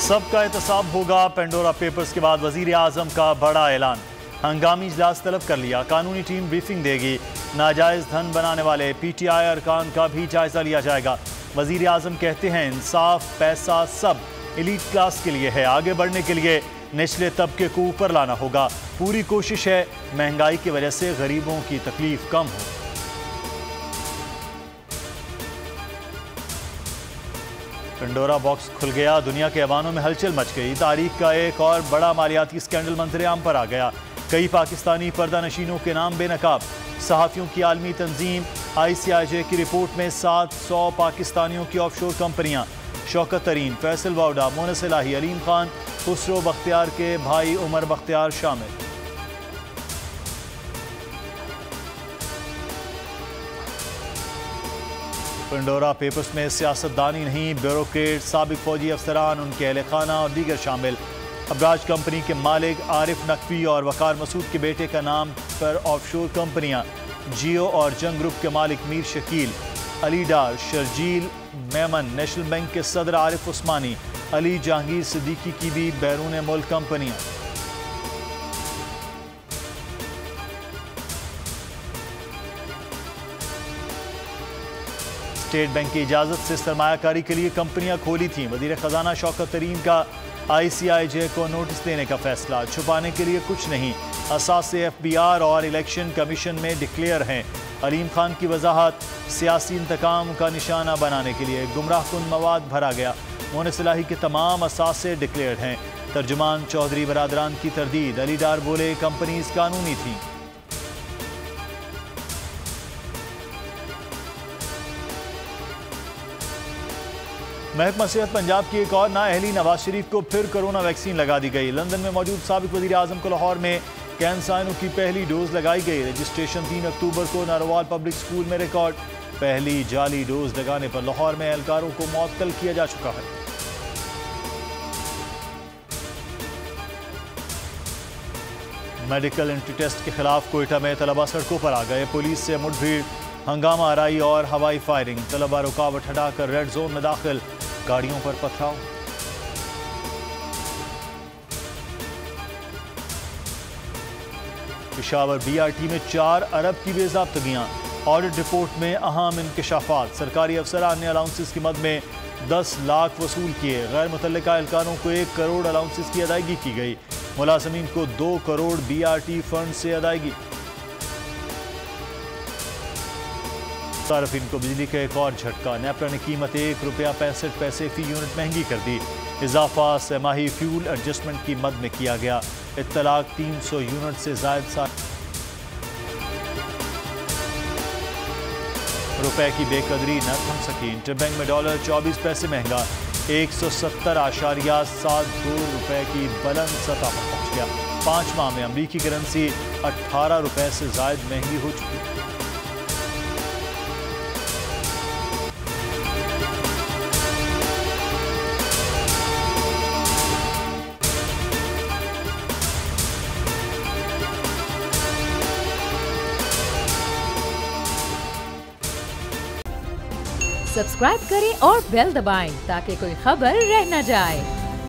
सबका एहतसाब होगा। पेंडोरा पेपर्स के बाद वजीर आजम का बड़ा ऐलान। हंगामी इजलास तलब कर लिया। कानूनी टीम ब्रीफिंग देगी। नाजायज धन बनाने वाले PTI अरकान का भी जायजा लिया जाएगा। वजीर आजम कहते हैं इंसाफ पैसा सब एलीट क्लास के लिए है। आगे बढ़ने के लिए निचले तबके को ऊपर लाना होगा। पूरी कोशिश है महंगाई की वजह से गरीबों की तकलीफ कम हो। पेंडोरा बॉक्स खुल गया। दुनिया के ऐवानों में हलचल मच गई। तारीख का एक और बड़ा मालियाती स्कैंडल मंजर-ए-आम पर आ गया। कई पाकिस्तानी पर्दानशीनों के नाम बेनकाब। सहाफ़ियों की आलमी तंजीम ICIJ की रिपोर्ट में 700 पाकिस्तानियों की ऑफशोर कंपनियां। शौकत तरीन, फैसल वाउडा, मोनस इलाही, अलीम खान, खुसरो बख्तियार के भाई उमर बख्तियार शामिल। पेंडोरा पेपर्स में सियासतदानी नहीं, ब्यूरोक्रेट, साबिक फौजी अफसरान, उनके अहले खाना और दीगर शामिल। अबराज कंपनी के मालिक आरिफ नकवी और वकार मसूद के बेटे का नाम पर ऑफशोर कंपनियां। जियो और जंग ग्रुप के मालिक मीर शकील, अली डार, शर्जील मेमन, नेशनल बैंक के सदर आरिफ उस्मानी, अली जहांगीर सिद्दीकी की भी बैरून मुल्क कंपनियां। स्टेट बैंक की इजाजत से सरमायाकारी के लिए कंपनियां खोली थीं। वजीर खजाना शौकत तरीन का ICIJ को नोटिस देने का फैसला। छुपाने के लिए कुछ नहीं, असासे FBR और इलेक्शन कमीशन में डिक्लेयर हैं। अलीम खान की वजाहत, सियासी इंतकाम का निशाना बनाने के लिए गुमराहकुन मवाद भरा गया। मोनस इलाही के तमाम असासे डिक्लेयर हैं। तर्जुमान चौधरी बरादरान की तरदीद। अली डार बोले कंपनीज कानूनी थी। महकमा सेहत पंजाब की एक और नाअहली नवाज शरीफ को फिर कोरोना वैक्सीन लगा दी गई। लंदन में मौजूद साबिक वजीर आजम को लाहौर में कैंसाइनो की पहली डोज लगाई गई। रजिस्ट्रेशन 3 अक्टूबर को नारोवाल पब्लिक स्कूल में रिकॉर्ड। पहली जाली डोज लगाने पर लाहौर में एहलकारों को मुअत्तल किया जा चुका है। मेडिकल एंट्री टेस्ट के खिलाफ कोयटा में तलबा सड़कों पर आ गए। पुलिस से मुठभेड़, हंगामा आराई और हवाई फायरिंग। तलबा रुकावट हटाकर रेड जोन में दाखिल। गाड़ियों पर पथराव। पेशावर BRT में 4 अरब की बेज़ाब्तगियां। ऑडिट रिपोर्ट में अहम इंकशाफात। सरकारी अफसरान ने अलाउंसेस की मद में 10 लाख वसूल किए। गैर मुतल्लिका एहलकारों को 1 करोड़ अलाउंसेस की अदायगी की गई। मुलाजमीन को 2 करोड़ BRT फंड से अदायगी। सार्फिन को बिजली का एक और झटका। नेपरा ने कीमत ₹1.65 फी यूनिट महंगी कर दी। इजाफा सेमाही फ्यूल एडजस्टमेंट की मद में किया गया। इत्तलाक 300 यूनिट से जायद रुपए की बेकदरी न थम सकी। इंटरबैंक में डॉलर 24 पैसे महंगा। 170.72 रुपए की बुलंद सतह पर पहुंच गया। 5 माह में अमरीकी करेंसी 18 रुपए से जायद महंगी हो चुकी। सब्सक्राइब करें और बेल दबाएं ताकि कोई खबर रह न जाए।